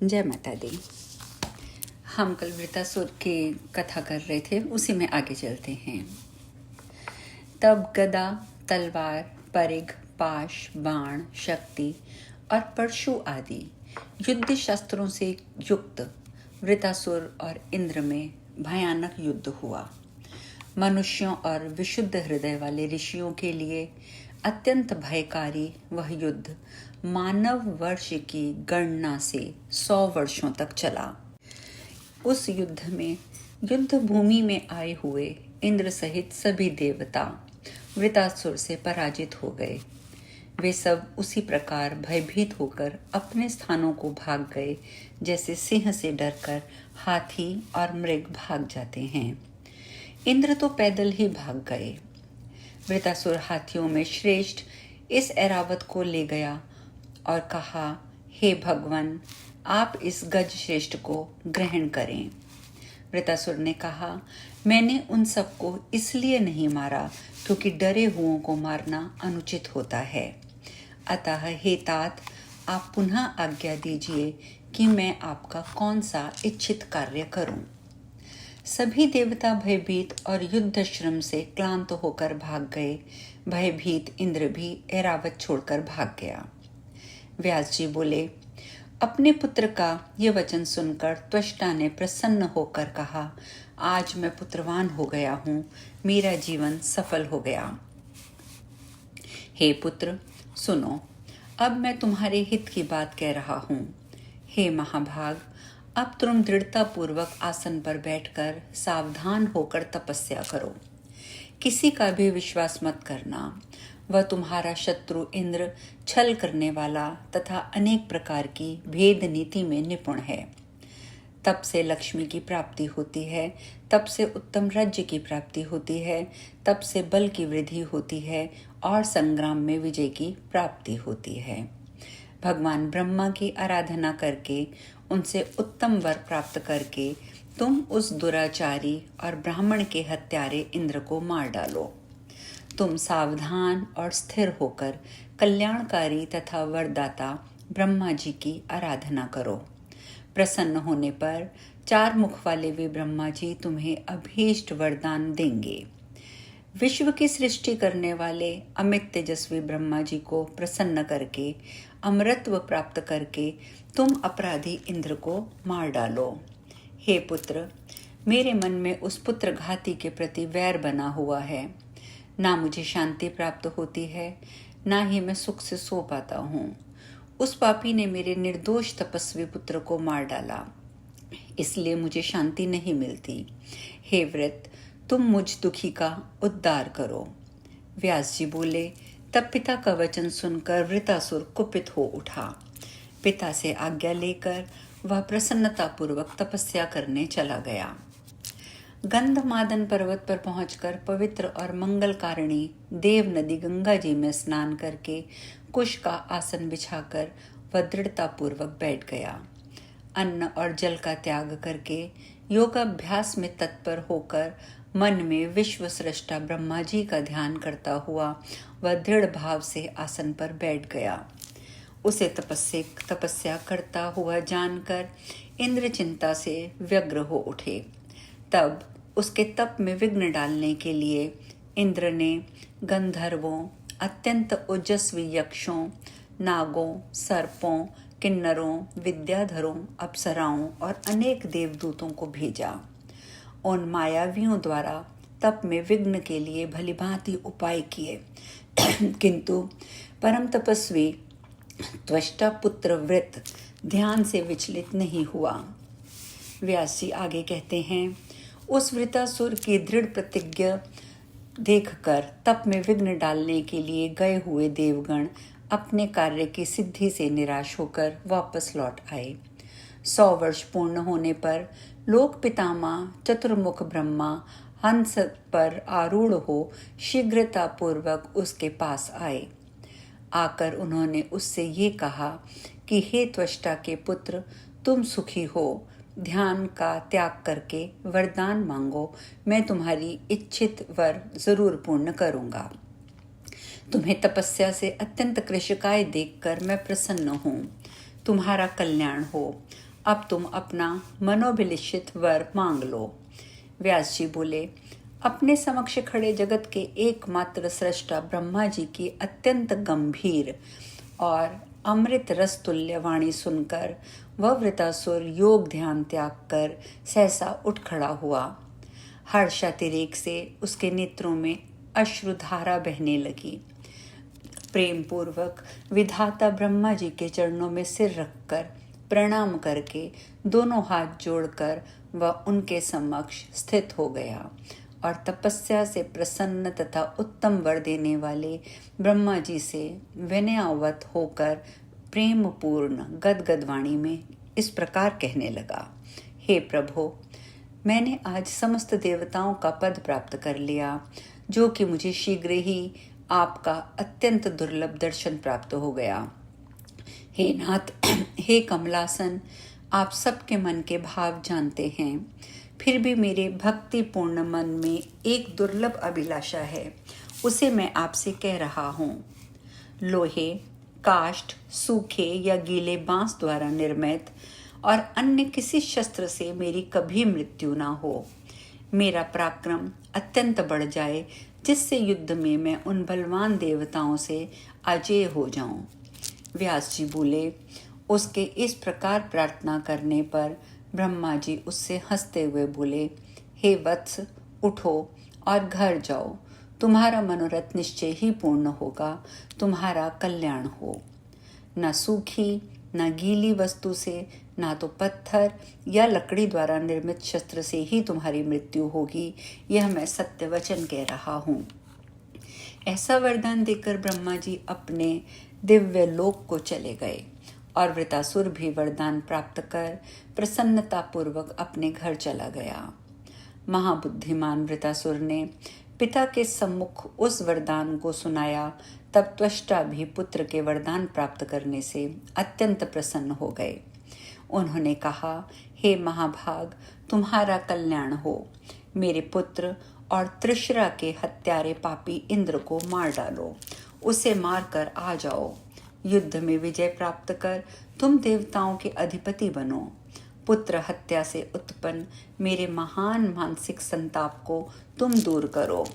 जय माता दी। हम कल वृतासुर की कथा कर रहे थे, उसी में आगे चलते हैं। तब गदा, तलवार, परिघ, पाश, बाण, शक्ति और परशु आदि युद्ध शस्त्रों से युक्त वृतासुर और इंद्र में भयानक युद्ध हुआ। मनुष्यों और विशुद्ध हृदय वाले ऋषियों के लिए अत्यंत भयकारी वह युद्ध मानव वर्ष की गणना से 100 वर्षों तक चला। उस युद्ध में युद्ध भूमि में आए हुए इंद्र सहित सभी देवता वृतासुर से पराजित हो गए। वे सब उसी प्रकार भयभीत होकर अपने स्थानों को भाग गए, जैसे सिंह से डरकर हाथी और मृग भाग जाते हैं। इंद्र तो पैदल ही भाग गए। वृतासुर हाथियों में श्रेष्ठ इस ऐरावत को ले गया और कहा, हे भगवान, आप इस गज श्रेष्ठ को ग्रहण करें। वृतासुर ने कहा, मैंने उन सबको इसलिए नहीं मारा क्योंकि डरे हुओं को मारना अनुचित होता है। अतः हे तात, आप पुनः आज्ञा दीजिए कि मैं आपका कौन सा इच्छित कार्य करूं। सभी देवता भयभीत और युद्ध श्रम से क्लांत होकर भाग गए। भयभीत इंद्र भी ऐरावत छोड़कर भाग गया। व्यास जी बोले, अपने पुत्र का ये वचन सुनकर त्वष्टा ने प्रसन्न होकर कहा, आज मैं पुत्रवान हो गया हूँ, मेरा जीवन सफल हो गया। हे पुत्र, सुनो, अब मैं तुम्हारे हित की बात कह रहा हूँ। हे महाभाग, अब तुम दृढ़ता पूर्वक आसन पर बैठकर सावधान होकर तपस्या करो। किसी का भी विश्वास मत करना। वह तुम्हारा शत्रु इंद्र छल करने वाला तथा अनेक प्रकार की भेद नीति में निपुण है। तब से लक्ष्मी की प्राप्ति होती है, तब से उत्तम राज्य की प्राप्ति होती है, तब से बल की वृद्धि होती है और संग्राम में विजय की प्राप्ति होती है। भगवान ब्रह्मा की आराधना करके, उनसे उत्तम वर प्राप्त करके तुम उस दुराचारी और ब्राह्मण के हत्यारे इंद्र को मार डालो। तुम सावधान और स्थिर होकर कल्याणकारी तथा वरदाता ब्रह्मा जी की आराधना करो। प्रसन्न होने पर 4 मुख वाले वे ब्रह्मा जी तुम्हें अभीष्ट वरदान देंगे। विश्व की सृष्टि करने वाले अमित तेजस्वी ब्रह्मा जी को प्रसन्न करके अमरत्व प्राप्त करके तुम अपराधी इंद्र को मार डालो। हे पुत्र, मेरे मन में उस पुत्र घाती के प्रति वैर बना हुआ है। ना मुझे शांति प्राप्त होती है, ना ही मैं सुख से सो पाता हूँ। उस पापी ने मेरे निर्दोष तपस्वी पुत्र को मार डाला, इसलिए मुझे शांति नहीं मिलती। हे व्रत, तुम मुझ दुखी का उद्धार करो। व्यास जी बोले, तब पिता का वचन सुनकर वृतासुर कुपित हो उठा। पिता से आज्ञा लेकर वह प्रसन्नतापूर्वक तपस्या करने चला गया। गंधमादन पर्वत पर पहुंचकर पवित्र और मंगलकारिणी देव नदी गंगा जी में स्नान करके कुश का आसन बिछाकर वह दृढ़तापूर्वक बैठ गया। अन्न और जल का त्याग करके योगाभ्यास में तत्पर होकर मन में विश्व सृष्टा ब्रह्मा जी का ध्यान करता हुआ वह दृढ़ भाव से आसन पर बैठ गया। उसे तपस्या करता हुआ जानकर इंद्र चिंता से व्यग्र हो उठे। तब उसके तप में विघ्न डालने के लिए इंद्र ने गंधर्वों, अत्यंत ओजस्वी यक्षों, नागों, सर्पों, किन्नरों, विद्याधरों, अप्सराओं और अनेक देवदूतों को भेजा। उन मायावियों द्वारा तप में विघ्न के लिए भलीभांति उपाय किए, किंतु परम तपस्वी त्वष्टा पुत्र व्रत ध्यान से विचलित नहीं हुआ। व्यास जी आगे कहते हैं, उस वृतासुर की दृढ़ प्रतिज्ञा देखकर तप में विघ्न डालने के लिए गए हुए देवगण अपने कार्य की सिद्धि से निराश होकर वापस लौट आए। 100 वर्ष पूर्ण होने पर लोक पितामह चतुर्मुख ब्रह्मा हंस पर आरूढ़ हो शीघ्रता पूर्वक उसके पास आए। आकर उन्होंने उससे ये कहा कि हे त्वष्टा के पुत्र, तुम सुखी हो, ध्यान का त्याग करके वरदान मांगो, मैं तुम्हारी इच्छित वर जरूर पूर्ण करूंगा। तुम्हें तपस्या से अत्यंत कृशकाय देखकर मैं प्रसन्न हूँ। तुम्हारा कल्याण हो। अब तुम अपना मनोभिलिषित वर मांग लो। व्यास जी बोले, अपने समक्ष खड़े जगत के एकमात्र सृष्टा ब्रह्मा जी की अत्यंत गंभीर और अमृत रस तुल्य वाणी सुनकर वह वृतासुर योग ध्यान त्याग कर सहसा उठ खड़ा हुआ। हर्षातिरेक से उसके नेत्रों में अश्रुधारा बहने लगी। प्रेम पूर्वक विधाता ब्रह्मा जी के चरणों में सिर रखकर प्रणाम करके दोनों हाथ जोड़कर वह उनके समक्ष स्थित हो गया और तपस्या से प्रसन्न तथा उत्तम वर देने वाले ब्रह्मा जी से विनयावत होकर प्रेम पूर्ण गदगद वाणी में इस प्रकार कहने लगा, हे प्रभो, मैंने आज समस्त देवताओं का पद प्राप्त कर लिया, जो कि मुझे शीघ्र ही आपका अत्यंत दुर्लभ दर्शन प्राप्त हो गया। हे नाथ, हे कमलासन, आप सबके मन के भाव जानते हैं। फिर भी मेरे भक्तिपूर्ण मन में एक दुर्लभ अभिलाषा है, उसे मैं आपसे कह रहा हूँ। लोहे, काष्ठ, सूखे या गीले बांस द्वारा निर्मित और अन्य किसी शस्त्र से मेरी कभी मृत्यु ना हो। मेरा पराक्रम अत्यंत बढ़ जाए, जिससे युद्ध में मैं उन बलवान देवताओं से अजेय हो जाऊं। व्यास जी बोले, उसके इस प्रकार प्रार्थना करने पर ब्रह्मा जी उससे हंसते हुए बोले, हे वत्स, उठो और घर जाओ। तुम्हारा मनोरथ निश्चय ही पूर्ण होगा, तुम्हारा कल्याण हो। न सूखी न गीली वस्तु से, ना तो पत्थर या लकड़ी द्वारा निर्मित शस्त्र से ही तुम्हारी मृत्यु होगी, यह मैं सत्य वचन कह रहा हूँ। ऐसा वरदान देकर ब्रह्मा जी अपने दिव्य लोक को चले गए और वृतासुर भी वरदान प्राप्त कर प्रसन्नतापूर्वक अपने घर चला गया। महाबुद्धिमान वृतासुर ने पिता के सम्मुख उस वरदान को सुनाया, तब त्वष्टा भी पुत्र के वरदान प्राप्त करने से अत्यंत प्रसन्न हो गए। उन्होंने कहा, हे महाभाग, तुम्हारा कल्याण हो। मेरे पुत्र और त्रिशरा के हत्यारे पापी इंद्र को मार डालो, उसे मारकर आ जाओ। युद्ध में विजय प्राप्त कर तुम देवताओं के अधिपति बनो। पुत्र हत्या से उत्पन्न मेरे महान मानसिक संताप को तुम दूर करो।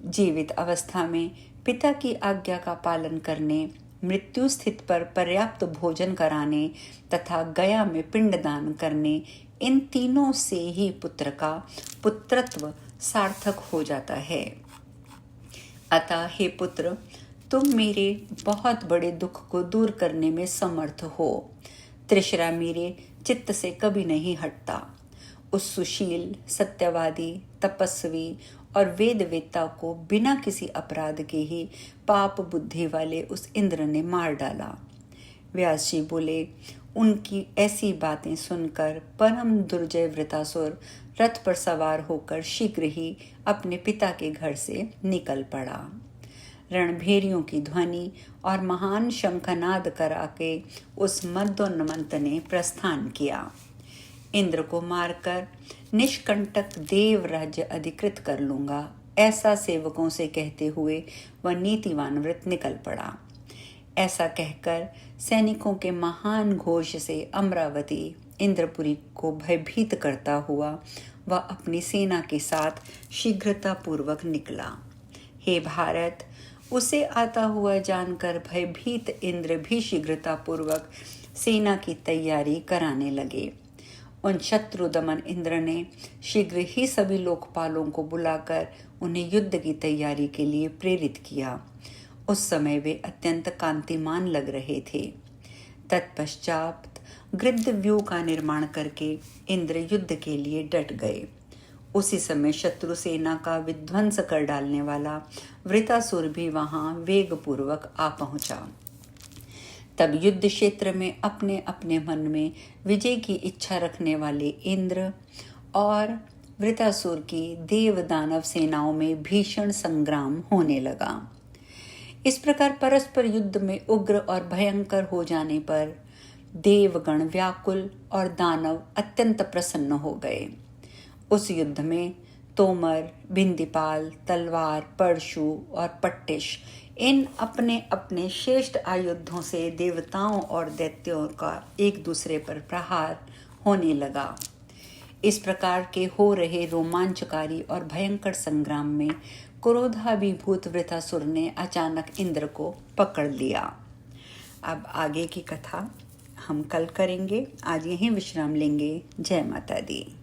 जीवित अवस्था में पिता की आज्ञा का पालन करने, मृत्यु स्थित पर पर्याप्त भोजन कराने तथा गया में पिंडदान करने, इन तीनों से ही पुत्र का पुत्रत्व सार्थक हो जाता है। अतः हे पुत्र, तुम मेरे बहुत बड़े दुख को दूर करने में समर्थ हो। त्रिशरा मेरे चित्त से कभी नहीं हटता। उस सुशील, सत्यवादी, तपस्वी और वेदवेत्ता को बिना किसी अपराध के ही पाप बुद्धि वाले उस इंद्र ने मार डाला। व्यास जी बोले, उनकी ऐसी बातें सुनकर परम दुर्जय वृतासुर रथ पर सवार होकर शीघ्र ही अपने पिता के घर से निकल पड़ा। रणभेरियों की ध्वनि और महान शंखनाद करा के उस मदोन्मत्त ने प्रस्थान किया। इंद्र को मारकर निष्कंटक देव राज्य अधिकृत कर लूंगा, ऐसा सेवकों से कहते हुए वह नीतिवान व्रत निकल पड़ा। ऐसा कहकर सैनिकों के महान घोष से अमरावती इंद्रपुरी को भयभीत करता हुआ वह अपनी सेना के साथ शीघ्रतापूर्वक निकला। हे भारत, उसे आता हुआ जानकर भयभीत इंद्र भी शीघ्रतापूर्वक सेना की तैयारी कराने लगे। उन शत्रु दमन इंद्र ने शीघ्र ही सभी लोकपालों को बुलाकर उन्हें युद्ध की तैयारी के लिए प्रेरित किया। उस समय वे अत्यंत कांतिमान लग रहे थे। तत्पश्चात गृध्र व्यूह का निर्माण करके इंद्र युद्ध के लिए डट गए। उसी समय शत्रु सेना का विध्वंस कर डालने वाला वृतासुर भी वहां वेगपूर्वक आ पहुंचा। तब युद्ध क्षेत्र में अपने अपने मन में विजय की इच्छा रखने वाले इंद्र और वृतासुर की देव दानव सेनाओं में भीषण संग्राम होने लगा। इस प्रकार परस्पर युद्ध में उग्र और भयंकर हो जाने पर देवगण व्याकुल और दानव अत्यंत प्रसन्न हो गए। उस युद्ध में तोमर, बिंदीपाल, तलवार, परशु और पट्टिश इन अपने अपने श्रेष्ठ आयुधों से देवताओं और दैत्यों का एक दूसरे पर प्रहार होने लगा। इस प्रकार के हो रहे रोमांचकारी और भयंकर संग्राम में क्रोधाभिभूत वृत्रासुर ने अचानक इंद्र को पकड़ लिया। अब आगे की कथा हम कल करेंगे। आज यहीं विश्राम लेंगे। जय माता दी।